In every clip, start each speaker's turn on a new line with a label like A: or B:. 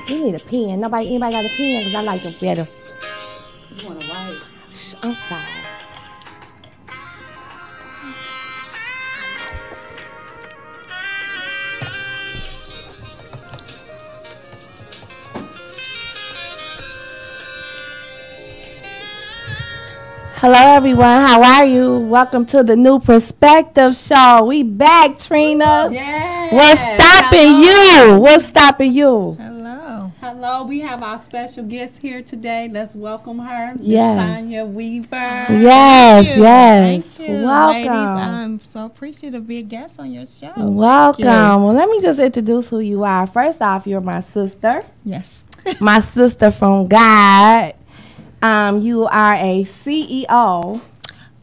A: We need a pen. Anybody got a pen? Because I like them better.
B: You want to write?
A: I'm sorry. Hello, everyone. How are you? Welcome to the New Perspective Show. We back, Trina.
B: Yes.
A: What's stopping you? What's stopping you?
B: Hello. We have our special guest here today. Let's welcome her.
A: Yes.
B: Sonia Weaver.
A: Yes, yes.
C: Thank you,
A: Welcome.
C: ladies. I'm so appreciative to be a guest on your show.
A: Welcome. Well, let me just introduce who you are. First off, you're my sister.
C: Yes.
A: My sister from God. You are a CEO.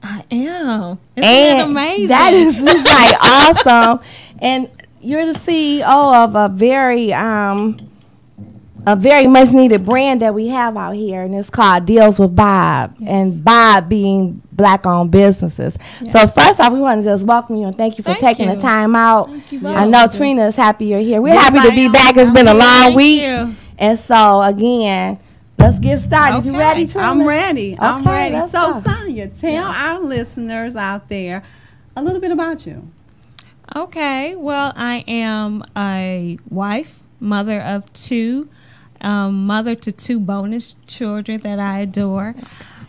C: I am. Isn't that amazing?
A: That is like awesome. And you're the CEO of a very much needed brand that we have out here, and it's called Deals with Bob.
C: Yes.
A: And Bob being Black-owned businesses. Yes. So first off, we want to just welcome you and thank you for taking the time out.
C: Thank you.
A: I know Trina is happy you're here. We're happy to be back. It's been a long week. And so again, let's get started.
C: Okay.
A: You ready, Trina?
B: I'm ready. I'm ready. So,
A: go.
B: Sonia, tell our listeners out there a little bit about you.
C: Okay. Well, I am a wife, mother of two, mother to two bonus children that I adore.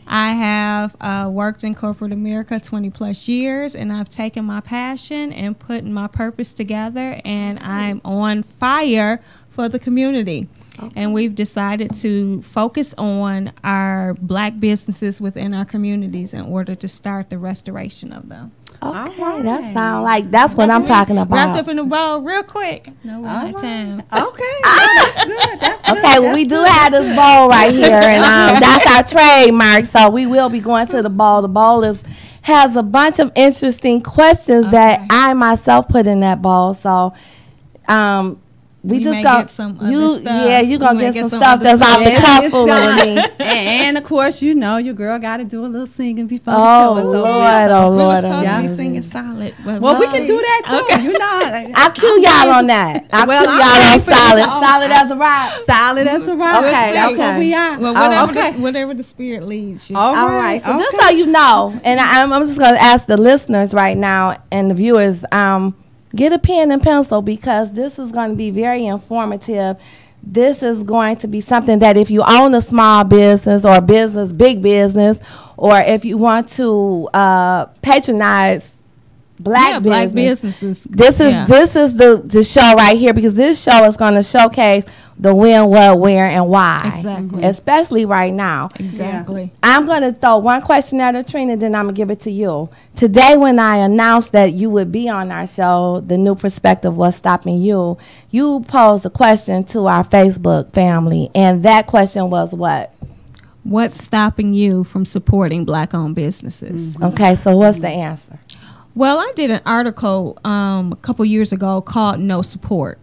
C: I have worked in corporate America 20 plus years, and I've taken my passion and putting my purpose together, and I'm on fire for the community. Okay. And we've decided to focus on our Black businesses within our communities in order to start the restoration of them.
A: Okay,
B: right.
A: that sounds like that's what I'm talking about.
C: Wrapped up in a bow real quick. No, we don't have time.
B: Okay, that's good. That's good.
A: Okay, well, we do have this bowl right here, and that's our trademark. So we will be going to the bowl. The bowl has a bunch of interesting questions that I myself put in that bowl. So, we just
C: get some other stuff.
A: Yeah, you gonna get some stuff that's off the cuff fooling me.
B: And of course, you know your girl got to do a little singing before the
A: Oh
B: show is over.
A: Lord,
C: We were supposed to be singing solid. But
B: Well, we can do that too.
C: Okay.
B: You know,
A: I'll cue y'all on that. I'll cue y'all on solid. Solid as a rock.
B: solid as a rock.
A: Okay,
B: That's
A: okay.
B: what we are.
C: Well, whatever the spirit leads you.
A: All right. So just so you know, and I'm just going to ask the listeners right now and the viewers, get a pen and pencil because this is going to be very informative. This is going to be something that if you own a small business or business, big business, or if you want to patronize black
C: businesses.
A: This is the show right here because this show is going to showcase the when, what, where, and why.
C: Exactly.
A: Especially right now.
C: Exactly.
A: Yeah. I'm going to throw one question at her, Trina, then I'm going to give it to you. Today when I announced that you would be on our show, The New Perspective, What's Stopping You, you posed a question to our Facebook family, and that question was what?
C: What's stopping you from supporting Black-owned businesses?
A: Mm-hmm. Okay, so what's the answer?
C: Well, I did an article a couple years ago called No Support.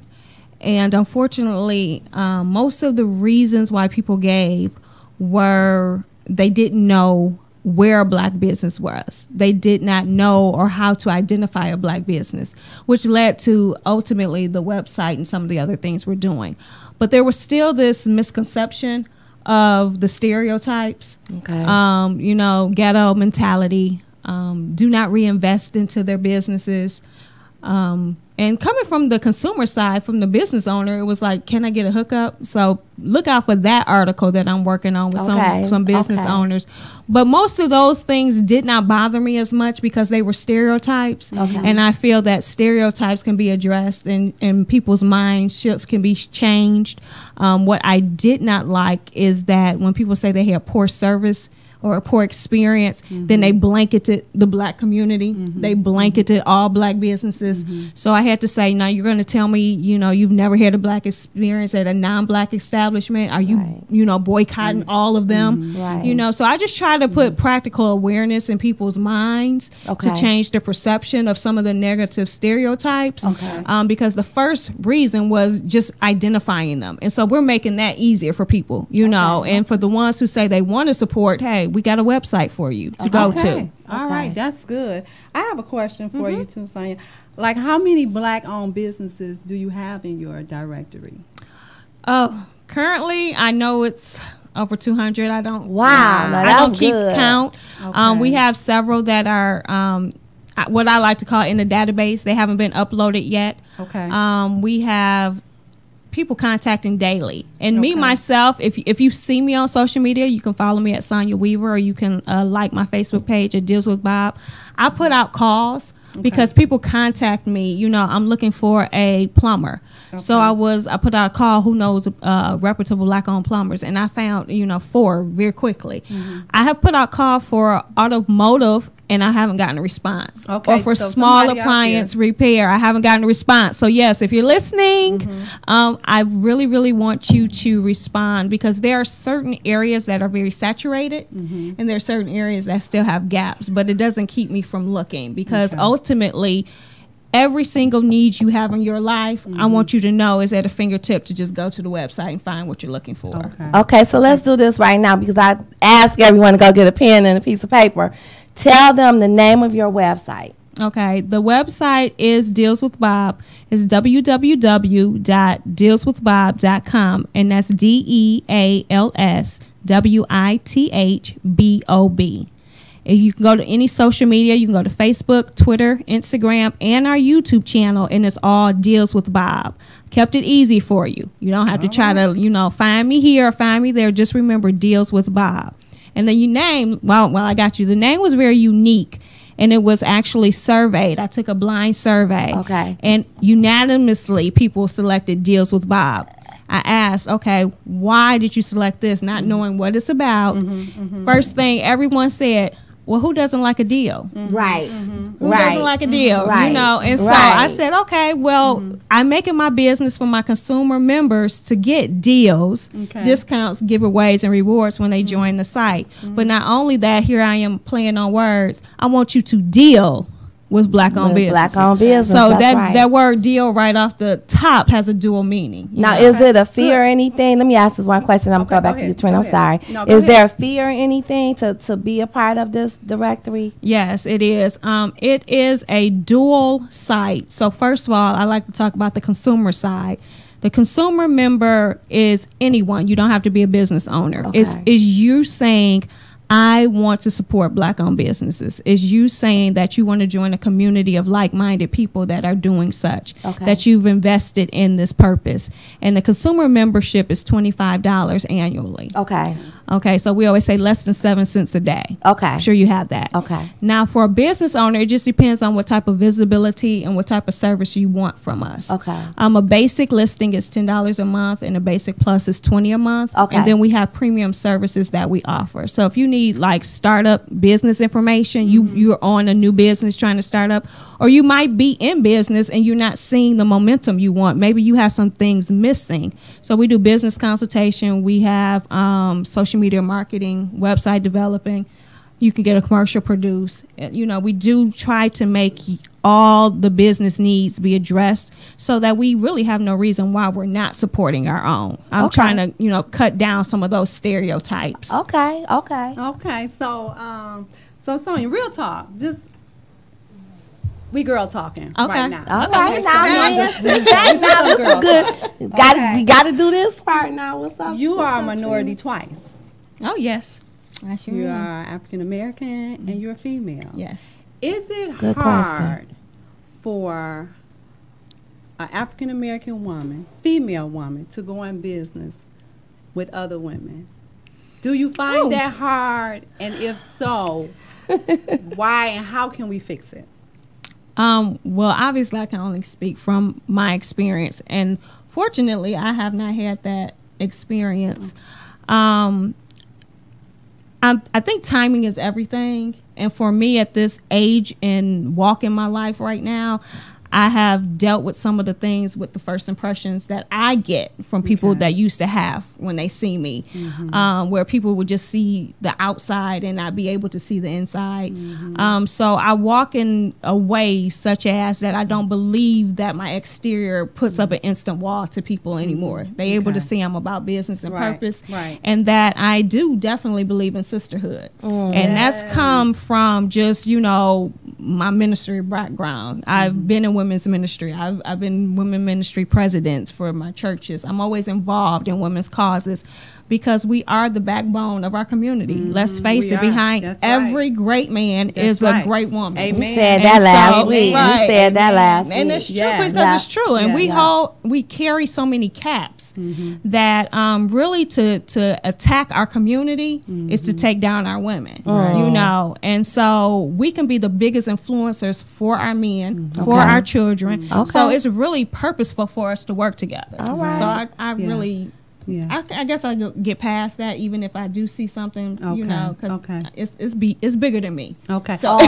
C: And unfortunately, most of the reasons why people gave were they didn't know where a black business was. They did not know or how to identify a black business, which led to ultimately the website and some of the other things we're doing. But there was still this misconception of the stereotypes, ghetto mentality, do not reinvest into their businesses. And coming from the consumer side, from the business owner, it was like, can I get a hookup? So look out for that article that I'm working on with some business owners. But most of those things did not bother me as much because they were stereotypes. Okay. And I feel that stereotypes can be addressed and people's mind shifts can be changed. What I did not like is that when people say they had poor service or a poor experience, then they blanketed the black community. They blanketed all black businesses. So I had to say, now you're going to tell me, you've never had a black experience at a non-black establishment. Are you, boycotting all of them? So I just try to put practical awareness in people's minds to change the perception of some of the negative stereotypes. Because the first reason was just identifying them. And so we're making that easier for people, and for the ones who say they want to support, hey, we got a website for you to go to.
B: All right, that's good. I have a question for you too, Sonia. Like, how many black-owned businesses do you have in your directory?
C: Oh, currently I know it's over 200. I don't.
A: Wow,
C: I don't keep
A: good.
C: count.
B: Okay.
C: We have several that are what I like to call in the database. They haven't been uploaded yet.
B: Okay.
C: We have people contacting daily, and me
B: Okay.
C: myself. If you see me on social media, you can follow me at Sonia Weaver, or you can like my Facebook page. It Deals with Bob. I put out calls. Because people contact me, you know, I'm looking for a plumber. So I put out a call, who knows, reputable black-owned plumbers, and I found, you know, 4 very quickly. I have put out call for automotive, and I haven't gotten a response.
B: Okay,
C: Or for
B: so
C: small
B: somebody out
C: appliance repair, I haven't gotten a response. So yes, if you're listening, I really, really want you to respond, because there are certain areas that are very saturated, and there are certain areas that still have gaps, but it doesn't keep me from looking, because ultimately every single need you have in your life, I want you to know is at a fingertip to just go to the website and find what you're looking for.
A: Okay, so let's do this right now, because I ask everyone to go get a pen and a piece of paper. Tell them the name of your website.
C: Okay, the website is Deals with Bob. It's www.dealswithbob.com, and that's DealsWithBob. If you can go to any social media, you can go to Facebook, Twitter, Instagram, and our YouTube channel, and it's all Deals with Bob. Kept it easy for you. You don't have to try to, you know, find me here or find me there. Just remember Deals with Bob. And then your name, well, I got you. The name was very unique, and it was actually surveyed. I took a blind survey.
A: Okay.
C: And unanimously, people selected Deals with Bob. I asked, okay, why did you select this, not knowing what it's about? First thing, everyone said, well, who doesn't like a deal?
A: Right.
C: Who doesn't like a deal?
A: Right.
C: You know, and so
A: Right.
C: I said, okay, well, I'm making my business for my consumer members to get deals, discounts, giveaways, and rewards when they join the site. But not only that, here I am playing on words. I want you to deal with black-owned business.
A: Black-owned business.
C: So
A: that's
C: that
A: right.
C: that word "deal" right off the top has a dual meaning. you
A: Now,
C: know?
A: is it a fee or anything? Let me ask this one question. I'm going to go back to you, Trina. I'm sorry.
B: No, go
A: Is
B: ahead.
A: there a fee or anything to be a part of this directory?
C: Yes, it is. It is a dual site. So first of all, I like to talk about the consumer side. The consumer member is anyone. You don't have to be a business owner.
A: Okay.
C: Is you saying, I want to support black-owned businesses? Is you saying that you want to join a community of like-minded people that are doing such,
A: Okay.
C: that you've invested in this purpose? And the consumer membership is $25 annually.
A: Okay.
C: Okay, so we always say less than 7 cents a day.
A: Okay.
C: I'm sure you have that.
A: Okay.
C: Now, for a business owner, it just depends on what type of visibility and what type of service you want from us.
A: Okay.
C: A basic listing is $10 a month, and a basic plus is $20 a month.
A: Okay.
C: And then we have premium services that we offer. So if you need like startup business information, you're on a new business trying to start up, or you might be in business and you're not seeing the momentum you want. Maybe you have some things missing. So we do business consultation. We have social media marketing, website developing. You can get a commercial produced. You know, we do try to make all the business needs be addressed, so that we really have no reason why we're not supporting our own. I'm
A: Okay.
C: trying to, you know, cut down some of those stereotypes.
A: Okay. Okay.
B: Okay, so Sonia, real talk, just we girl talking right now.
A: All
C: Okay,
A: right.
C: let's
A: Now,
C: do
A: yes,
B: that.
A: now this
B: Girl
A: is good.
B: Okay.
A: We got to do this part now. What's up?
B: You
A: What's
B: are a
A: up,
B: minority twice.
C: Oh yes, I sure
B: You
C: am.
B: are African American and you're a female.
C: Yes.
B: Is it
A: Good
B: hard for an African American woman, female woman, to go in business with other women? Do you find
C: Ooh.
B: that hard? And if so, why and how can we fix it?
C: Well, obviously, I can only speak from my experience, and fortunately, I have not had that experience. I think timing is everything, and for me at this age and walk in my life right now, I have dealt with some of the things with the first impressions that I get from people that used to have when they see me, where people would just see the outside and not be able to see the inside. So I walk in a way such as that I don't believe that my exterior puts up an instant wall to people anymore. They're able to see I'm about business and
B: Right,
C: purpose,
B: right.
C: and that I do definitely believe in sisterhood. And that's come from just, you know, my ministry background. I've been in women's ministry. I've been women ministry presidents for my churches. I'm always involved in women's causes because we are the backbone of our community. Let's face it, behind every great man is a great woman.
B: Amen.
A: We said that last week. We said that last week.
C: And it's true because it's true. And we carry so many caps that really to attack our community is to take down our women. You know, and so we can be the biggest influencers for our men, for our children. So it's really purposeful for us to work together.
A: All right.
C: So I really... Yeah. I guess I'll get past that even if I do see something, you know, because it's bigger than me.
B: Okay.
C: So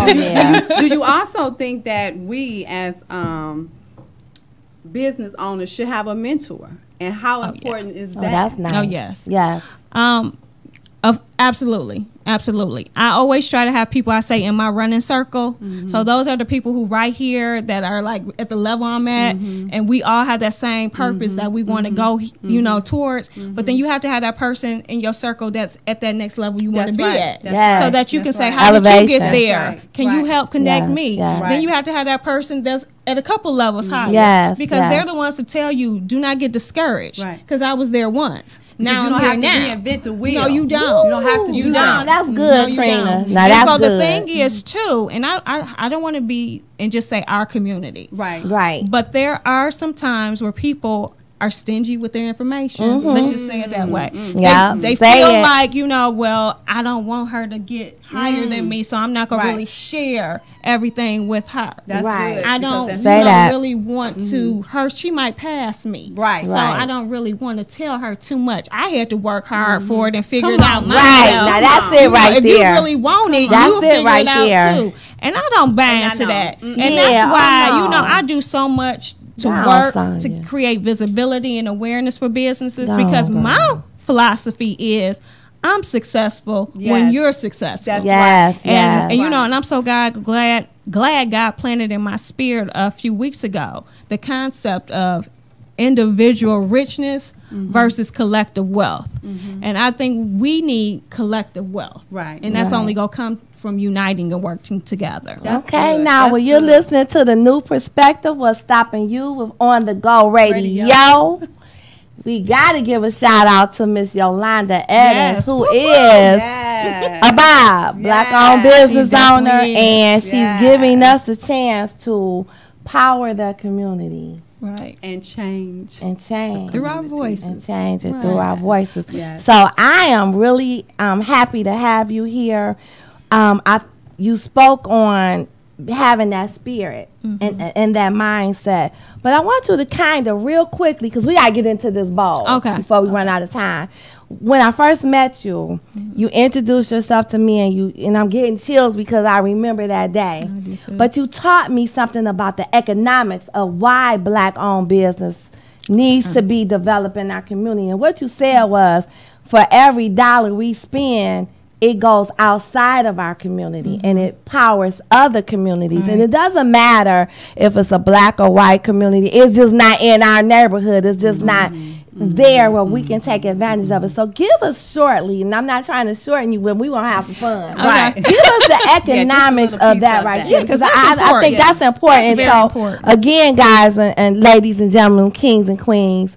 B: do you also think that we as business owners should have a mentor? And how important is that?
A: That's nice.
C: Oh, yes.
A: Yes.
C: Absolutely. I always try to have people I say in my running circle. So those are the people who right here that are like at the level I'm at, and we all have that same purpose that we want to go, you know, towards. But then you have to have that person in your circle that's at that next level you want to be at, so that you can say, how did you get there? Can you help connect me? Then you have to have that person that's at a couple levels higher, because they're the ones to tell you, do not get discouraged, because I was there once. Now
B: you don't
C: I'm
B: have
C: here
B: to reinvent the wheel.
C: No, you don't.
B: You don't have to do that.
A: That's good, Trina. Now
C: and
A: that's
C: so
A: good.
C: the thing is too, and I don't want to be and just say our community,
A: right.
C: But there are some times where people are stingy with their information. Let's just say it that way. They feel like, you know, well, I don't want her to get higher than me, so I'm not going to really share everything with her.
B: That's good.
C: I don't really want to her. She might pass me. So I don't really want to tell her too much. I had to work hard for it and figure it out myself.
A: Now that's it right
C: if
A: there.
C: If you really want it, you'll figure it out too. And I don't buy into that. And that's why, you know, I do so much to work to create visibility and awareness for businesses, because my philosophy is I'm successful when you're successful.
A: That's
C: and you know, and I'm so glad God planted in my spirit a few weeks ago the concept of individual richness versus collective wealth. And I think we need collective wealth. And that's only going to come from uniting and working together.
A: Okay, now when you're listening to the new perspective, what's stopping you with on the Go Radio? We got to give a shout out to Miss Yolanda Evans, who is a Black-owned business owner, and she's giving us a chance to power the community.
B: And change
C: through our voices.
A: And change it through our voices. So I am really happy to have you here. You spoke on having that spirit and that mindset, but I want you to kind of real quickly, because we gotta get into this ball before we run out of time. When I first met you, you introduced yourself to me, and I'm getting chills because I remember that day. But you taught me something about the economics of why Black-owned business needs to be developed in our community. And what you said was, for every dollar we spend, it goes outside of our community and it powers other communities. And it doesn't matter if it's a Black or white community. It's just not in our neighborhood. It's just not there where we can take advantage of it. So give us shortly, and I'm not trying to shorten you, but we want to have some fun. Give us the economics of that right there, because I think that's important.
C: That's so important.
A: Again, guys and ladies and gentlemen, kings and queens,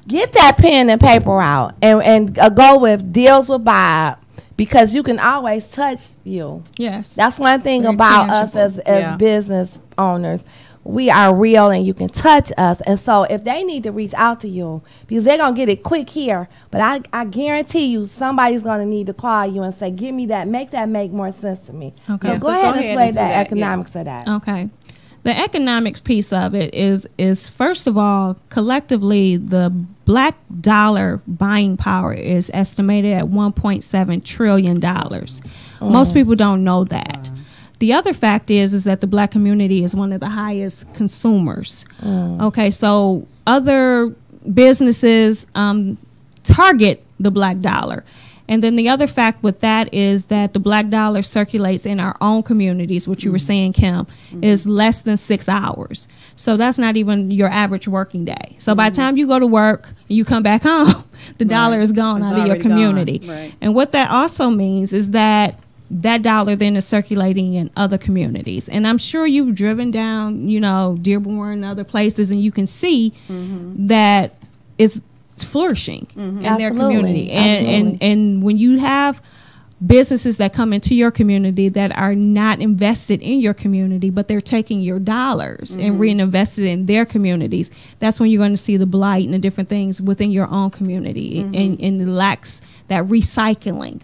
A: get that pen and paper out and go with Deals with Bob. Because you can always touch you. That's one thing about us as business owners. We are real and you can touch us. And so if they need to reach out to you, because they're going to get it quick here, but I guarantee you somebody's going to need to call you and say, give me that, make more sense to me. So go ahead and explain that economics of that.
C: Okay. The economics piece of it is first of all, collectively, the Black dollar buying power is estimated at $1.7 trillion. Most people don't know that. The other fact is that the Black community is one of the highest consumers. Okay, so other businesses target the Black dollar. And then the other fact with that is that the Black dollar circulates in our own communities, which you were saying, Kim, is less than 6 hours. So that's not even your average working day. So by the time you go to work, you come back home, the dollar is gone out of your community. And what that also means is that that dollar then is circulating in other communities. And I'm sure you've driven down, Dearborn and other places, and you can see that it's flourishing in their community. And when you have businesses that come into your community that are not invested in your community, but they're taking your dollars and reinvested in their communities, that's when you're going to see the blight and the different things within your own community, and it lacks that recycling.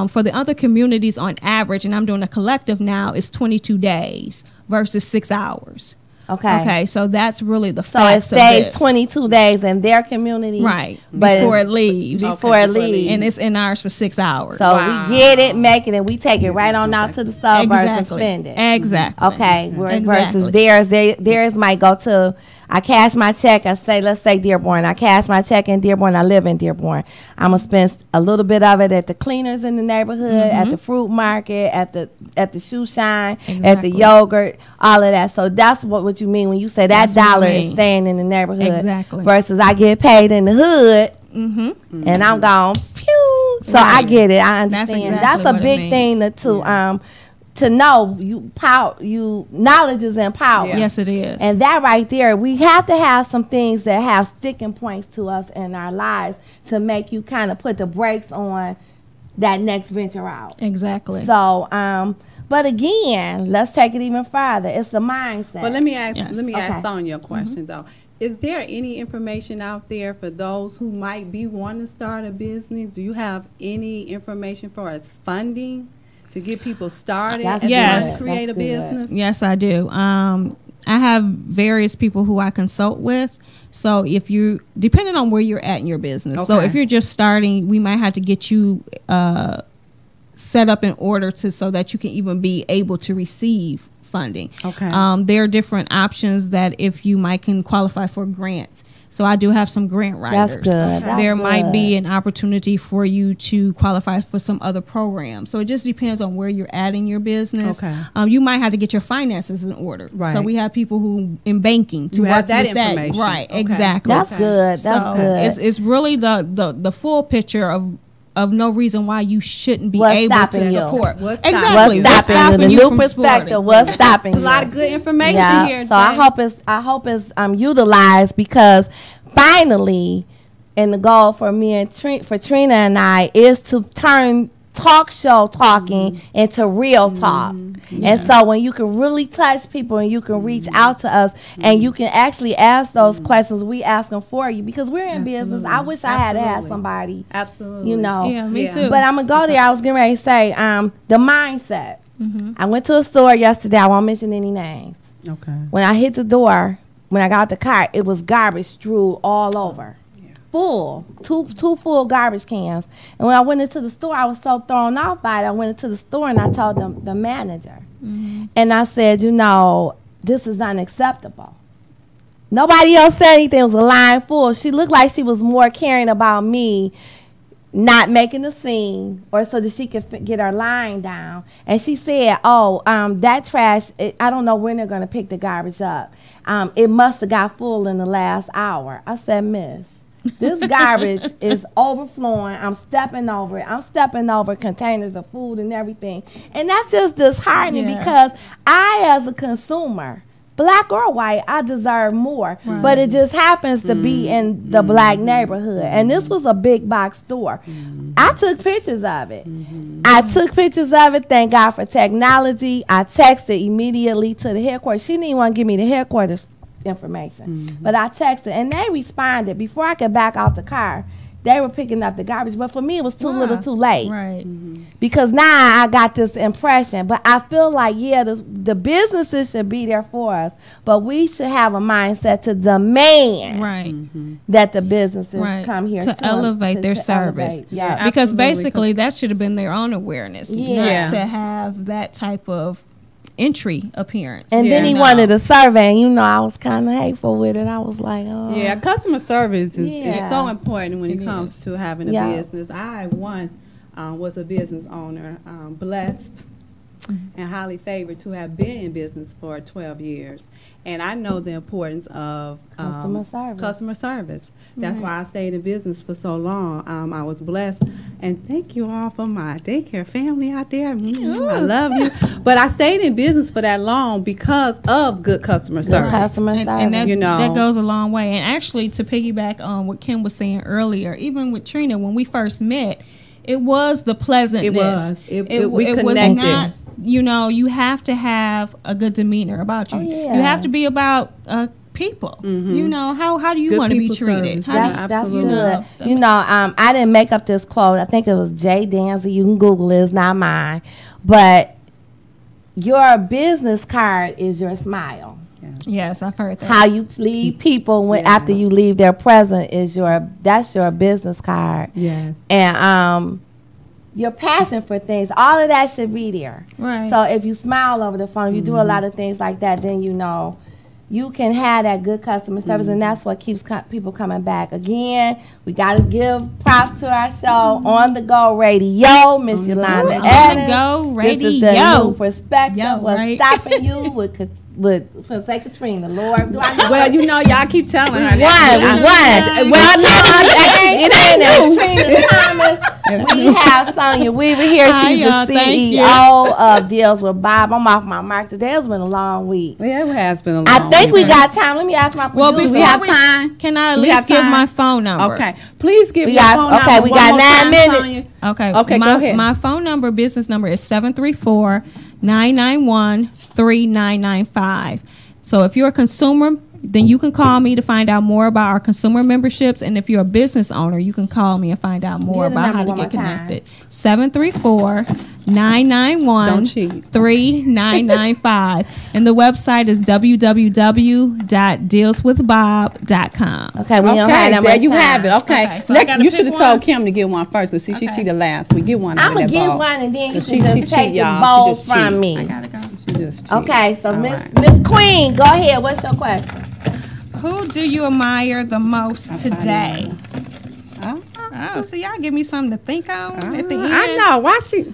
C: For the other communities, on average, and I'm doing a collective now, is 22 days versus 6 hours. Okay, so that's really the facts
A: so it stays 22 days in their community,
C: right? But before it leaves, and it's in ours for 6 hours.
A: So we get it, make it, and we take it right on out to the suburbs and spend it.
C: Exactly.
A: Okay. Versus theirs might go to. I cash my check. Let's say Dearborn. I cash my check in Dearborn. I live in Dearborn. I'm gonna spend a little bit of it at the cleaners in the neighborhood, at the fruit market, at the shoe shine, at the yogurt, all of that. So that's what you mean when you say that dollar is staying in the neighborhood.
C: Exactly.
A: Versus I get paid in the hood, and I'm gone. Phew. So I get it. I understand. That's a big thing to know. Knowledge is in power.
C: Yes, it is.
A: And that right there, we have to have some things that have sticking points to us in our lives to make you kind of put the brakes on that next venture out.
C: Exactly.
A: So, but again, let's take it even further. It's the mindset.
B: But let me ask Sonia a question though. Is there any information out there for those who might be wanting to start a business? Do you have any information for us funding to get people started and create a business?
C: Yes, I do. I have various people who I consult with. So if you, depending on where you're at in your business. So if you're just starting, we might have to get you set up in order so that you can even be able to receive funding. There are different options that if you can qualify for grants. So I do have some grant writers.
A: That's good.
C: There might be an opportunity for you to qualify for some other programs. So it just depends on where you're at in your business. You might have to get your finances in order. So we have people who in banking to work
B: that
C: with that.
B: information.
C: Right, exactly.
A: That's good. That's good.
C: It's really the full picture of no reason why you shouldn't be able to support.
A: What's stopping you? The new perspective. What's stopping you?
B: A lot of good information here.
A: So I hope it's utilized, because finally, and the goal for me and for Trina and I is to turn talk show talking into real talk. And so when you can really touch people and you can reach out to us and you can actually ask those questions, we ask them for you, because we're in business. I wish I had somebody.
B: Absolutely.
C: Yeah, me too.
A: But I'm going to go there. I was getting ready to say the mindset. I went to a store yesterday. I won't mention any names. When I hit the door, when I got out the car, it was garbage strewn all over. Full, two full garbage cans. And when I went into the store, I was so thrown off by it. I went into the store and I told the manager. And I said, this is unacceptable. Nobody else said anything. It was a line full. She looked like she was more caring about me not making a scene, or so that she could get her line down. And she said, that trash, I don't know when they're going to pick the garbage up. It must have got full in the last hour. I said, Miss, this garbage is overflowing. I'm stepping over it. I'm stepping over containers of food and everything. And that's just disheartening, because I, as a consumer, black or white, I deserve more. But it just happens to be in the black neighborhood. And this was a big box store. I took pictures of it. Thank God for technology. I texted immediately to the headquarters. She didn't even want to give me the headquarters information. But I texted, and they responded. Before I could back out the car, they were picking up the garbage. But for me, it was too little too late. Because now I got this impression. But I feel like, the businesses should be there for us, but we should have a mindset to demand that the businesses come here
C: to elevate their service. Because basically that should have been their own awareness, not to have that type of entry appearance.
A: And then he wanted a survey, and I was kind of hateful with it. I was like,
B: customer service is so important when it comes to having a business. I once was a business owner, blessed and highly favored to have been in business for 12 years. And I know the importance of customer service. That's why I stayed in business for so long. I was blessed. And thank you all for my daycare family out there. I love you. But I stayed in business for that long because of good customer service.
C: And that, that goes a long way. And actually, to piggyback on what Kim was saying earlier, even with Trina, when we first met, it was the pleasantness.
B: We connected.
C: Was not, you have to have a good demeanor about you. You have to be about people. How do you want to be treated?
A: That's good. I didn't make up this quote. I think it was Jay Danzy. You can Google it. It's not mine. But your business card is your smile.
C: Yes, I've heard that.
A: How you leave people after you leave their present that's your business card.
B: Yes.
A: And your passion for things, all of that should be there.
C: Right.
A: So if you smile over the phone, you do a lot of things like that, then you can have that good customer service, and that's what keeps people coming back. Again, we got to give props to our show on the Go Radio, Miss Yolanda Adams.
C: Go Radio.
A: This is the new perspective. What's stopping you with for sake of Katrina, Lord? Do I know?
B: Well, y'all keep telling her.
A: It ain't Katrina Thomas. We have Sonia Weaver here. She's the CEO of Deals with Bob. I'm off my mark today. It's been a long week.
B: Yeah, it has been a long
A: week. I think we got time. Let me ask my producer.
C: Well, before
A: we have time.
C: Can I at least give my phone number?
B: Okay. Please give your phone number.
A: Okay, we got 9 minutes.
C: Okay,
B: go ahead.
C: My phone number, business number is 734-991-3995. So if you're a consumer, then you can call me to find out more about our consumer memberships. And if you're a business owner, you can call me and find out more about how to get connected. 734-991-3995. And the website is www.dealswithbob.com.
A: Okay, we don't have that much
B: you
A: time.
B: have it. Okay.
C: So
B: you should have told Kim to get one first, because she cheated last. We get one.
A: I'm going to get one, and then you can just take the bowl from me.
B: I got to go. She just cheated.
A: Okay, so Miss Queen, go ahead. What's your question?
C: Who do you admire the most today? Oh, so y'all give me something to think on at the end.
B: I know. Why she?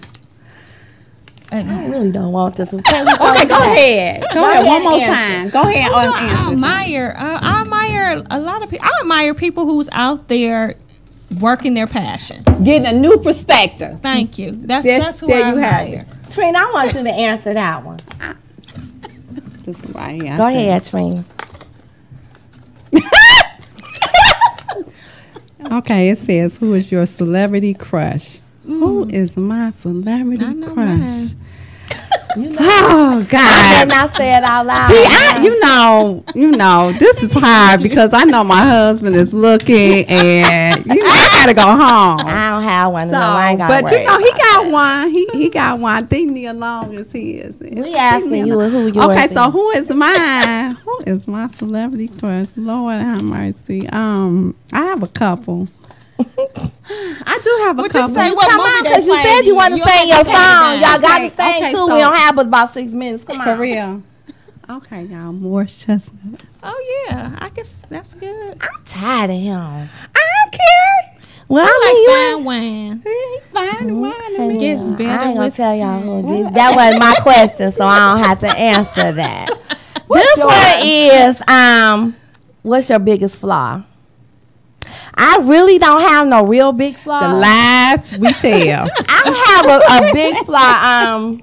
A: I really don't want this one.
B: Okay, go ahead. Go ahead one more time. Go ahead and answer.
C: I admire a lot of people. I admire people who's out there working their passion.
B: Getting a new perspective.
C: Thank you. That's who I admire.
A: Trina, I want you to answer that one.
B: Just right here.
A: Go ahead, Trina.
B: Okay, it says, who is your celebrity crush? Who is my celebrity crush? Oh God!
A: I did not say it out loud.
B: See, this is hard because I know my husband is looking, and I gotta go home.
A: I don't have one, so I ain't
B: but he got one. He got one. I think Neil Long is his.
A: We asking you who yours.
B: Okay, so who is mine? Who is my celebrity crush? Lord have mercy. I have a couple. I do have a couple.
C: Just say what movie
A: because you said you want to sing your song. Y'all got to sing too. So we don't have but about 6 minutes. Come on.
B: For real. Okay, y'all. Morris Chestnut.
C: Oh, yeah. I guess that's good.
A: I'm tired of him.
B: I don't care.
A: Well,
C: I like fine wine.
B: He's fine wine.
C: It gets better.
A: I ain't going to tell y'all who it is. That wasn't my question, so I don't have to answer that. This one is, what's your biggest flaw? I really don't have no real big flaw.
B: The lies we tell.
A: I don't have a big flaw.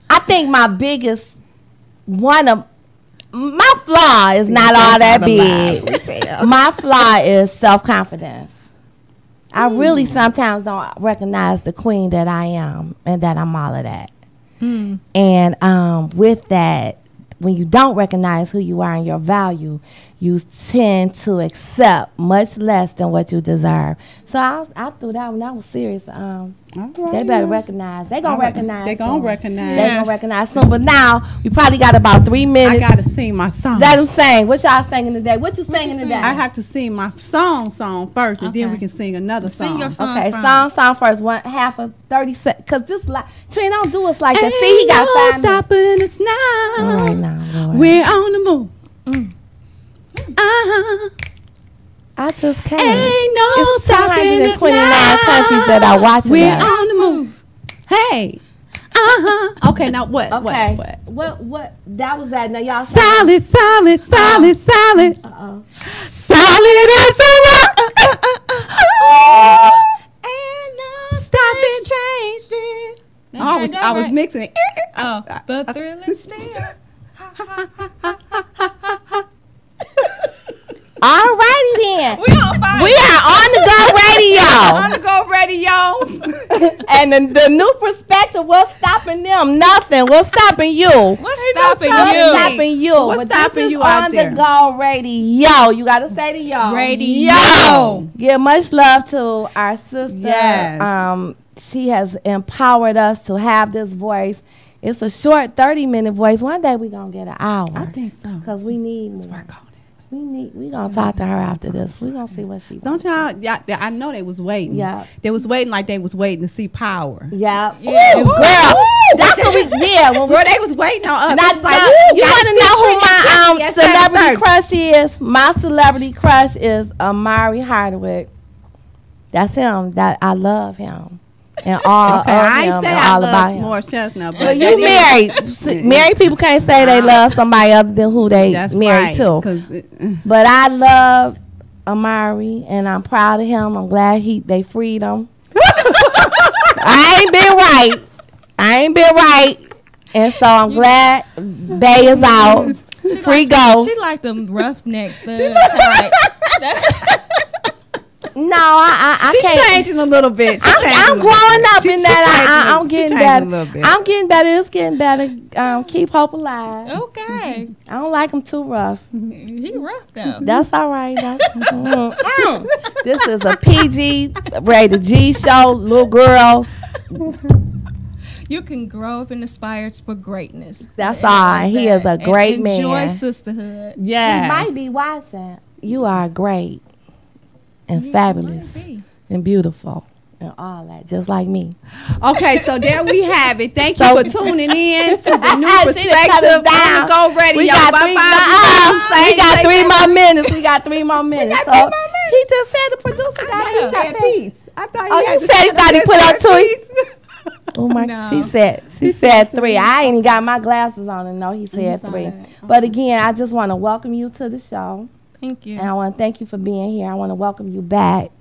A: I think my biggest my flaw is not all that big. My flaw is self-confidence. I really sometimes don't recognize the queen that I am and that I'm all of that. And with that, when you don't recognize who you are and your value, you tend to accept much less than what you deserve. So I threw that one. That was serious. They better recognize. They gonna recognize.
B: They gonna recognize.
A: They gonna recognize soon. But now we probably got about 3 minutes.
B: I gotta sing my song.
A: Let them sing. What y'all singing today? What you singing today?
B: I have to sing my song first, and then we can sing another song.
C: Sing your song.
A: Okay, song first. Half of 30 seconds. Cause this Trina, don't do us like that. See, he got 5 minutes.
B: Stopping us now.
A: All right, now, Lord.
B: We're on the move.
A: I just can't.
B: Ain't no
A: it's
B: stopping us
A: 229
B: now.
A: countries that are watching
B: We're
A: us.
B: on the move. Hey, Okay, now what?
A: Okay. What? That was that. Now y'all.
B: Solid. Solid as a rock.
C: And
B: Stopping.
C: changed it.
B: I was mixing it.
C: Oh, the thrill is still.
A: Alrighty then.
C: We on fire.
A: We are on the Go Radio.
B: On the Go Radio.
A: And the new perspective, what's stopping them? Nothing. What's stopping you?
C: What's stopping
A: What's
C: you?
A: stopping you?
B: What's
A: But
B: stopping
A: this is
B: you out
A: on
B: there?
A: the Go Radio. You got to say to y'all.
C: Radio.
A: Give much love to our sister.
B: Yes.
A: She has empowered us to have this voice. It's a short 30-minute voice. One day we're going to get an hour.
B: I think so.
A: Because we need more.
B: Work on it.
A: We gonna talk to her after this. We gonna see what she
B: Don't y'all? I know they was waiting.
A: Yeah.
B: They was waiting like they was waiting to see Power.
A: Yeah.
C: Yeah.
A: Ooh, girl. That's what we. Yeah. When we,
B: Girl, they was waiting on us.
A: not,
B: It's like,
A: not-
B: ooh,
A: you
B: gotta
A: want to
B: see
A: know who
B: Trini
A: my
B: Jackie at
A: celebrity
B: 7:30.
A: crush is? My celebrity crush is Amari Hardwick. That's him. That I love him. And all
B: Okay,
A: of
B: I
A: him
B: ain't say
A: and
B: I
A: all about
B: love
A: him.
B: Morris Chestnut, but
A: But you
B: that is-
A: married. See, married people can't say they love somebody other than who they
B: That's
A: married
B: right.
A: to.
B: 'Cause
A: But I love Amari, and I'm proud of him. I'm glad they freed him. I ain't been right. And so I'm glad Bay is out. Free go.
C: She like them roughneck thug type.
A: No, I
B: she
A: can't.
B: changing a little bit.
A: I'm growing up in that. I'm getting better.
B: A little bit.
A: I'm getting better. It's getting better. Keep hope alive.
C: Okay.
A: I don't like him too rough.
C: He rough though.
A: That's all right. This is a PG rated G show, little girls.
C: You can grow up and aspire for greatness.
A: That's all. He is a great
C: and
A: man.
C: enjoy sisterhood.
B: Yes.
A: He might be watching. You are great and fabulous
C: Might be.
A: and beautiful and all that, just like me.
B: Okay, so there we have it. Thank you
A: So-
B: for tuning in to the new
A: She done cut
B: perspective
A: us
B: on
A: down.
B: the Go Radio.
A: We got
B: Bye
A: three,
B: bye.
A: we got 3 more minutes. We got 3 more minutes. So he just said the producer got
B: He
A: he
B: said peace. I thought
A: Oh,
B: had
A: you
B: to
A: said
B: say
A: he thought he
B: that.
A: put up two.
B: Peace.
A: Oh my!
C: No.
A: She said 3. I ain't even got my glasses on and know he said
B: saw
A: 3.
B: that.
A: But again, I just want to welcome you to the show,
C: Thank you.
A: and I want to thank you for being here. I want to welcome you back.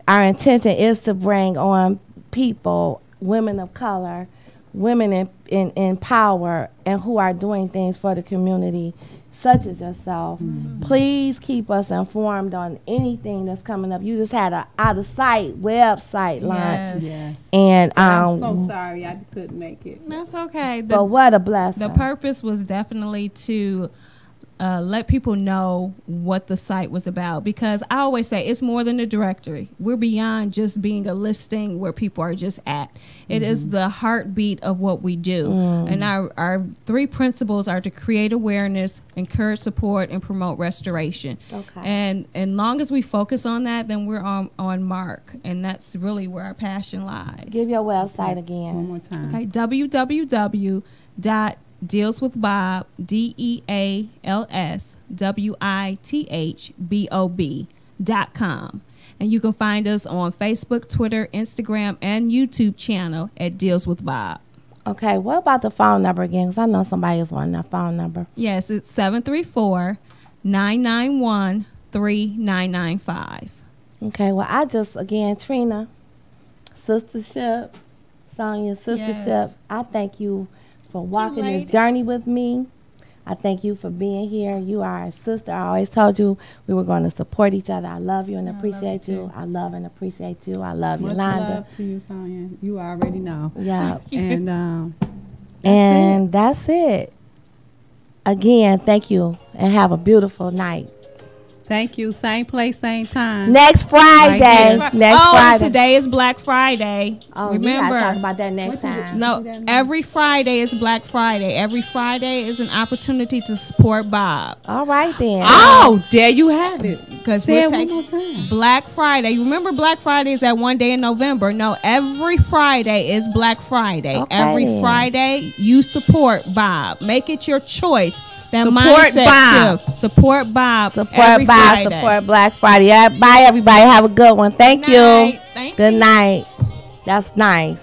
A: Our intention is to bring on people, women of color, women in power, and who are doing things for the community, such as yourself. Please keep us informed on anything that's coming up. You just had a out of sight website launch,
C: Yes.
B: Yes.
A: and
B: I'm so sorry I couldn't make it.
C: That's okay.
A: but what a blessing.
C: The purpose was definitely to let people know what the site was about, because I always say it's more than a directory. We're beyond just being a listing where people are just at. It is the heartbeat of what we do. And our 3 principles are to create awareness, encourage support, and promote restoration.
A: Okay.
C: And long as we focus on that, then we're on mark. And that's really where our passion lies.
A: Give your website again.
B: One more time.
C: Okay, www.dealswithbob, DealsWithBob.com. And you can find us on Facebook, Twitter, Instagram, and YouTube channel at Deals with Bob.
A: Okay, what about the phone number again? Because I know somebody is wanting that phone number.
C: Yes, it's 734-991-3995.
A: Okay, well, I just, again, Trina, sistership, Sonia, sistership,
C: Yes.
A: I thank you for walking
C: ladies.
A: this journey with me. I thank you for being here. You are a sister. I always told you we were going to support each other. I love you and appreciate you. I love and appreciate you. I love
B: Much
A: Yolanda.
B: love to you, Sonia. You already know.
A: Yeah.
B: And
A: That's it. Again, thank you and have a beautiful night.
B: thank you. Same place, same time.
A: Next Friday.
B: Right
A: Next
C: and
A: Friday.
C: today is Black Friday.
A: Oh, you
C: Remember,
A: gotta talk about that next time.
C: no, every Friday is Black Friday. Every Friday is an opportunity to support Bob.
A: All right then.
B: Oh, there you have it.
C: Because
B: Say
C: we're
B: it one
C: taking
B: more time.
C: Black Friday. Remember, Black Friday is that one day in November. No, every Friday is Black Friday.
A: Okay,
C: Every
A: then.
C: Friday, you support Bob. Make it your choice. That
B: Support
C: mindset
B: Bob.
C: shift. Support Bob.
A: Support
C: every
A: Bob,
C: Friday.
A: support Black Friday. Bye, everybody. Have a good one. Thank
C: Good
A: you.
C: night. Thank
A: Good
C: you.
A: night. That's nice.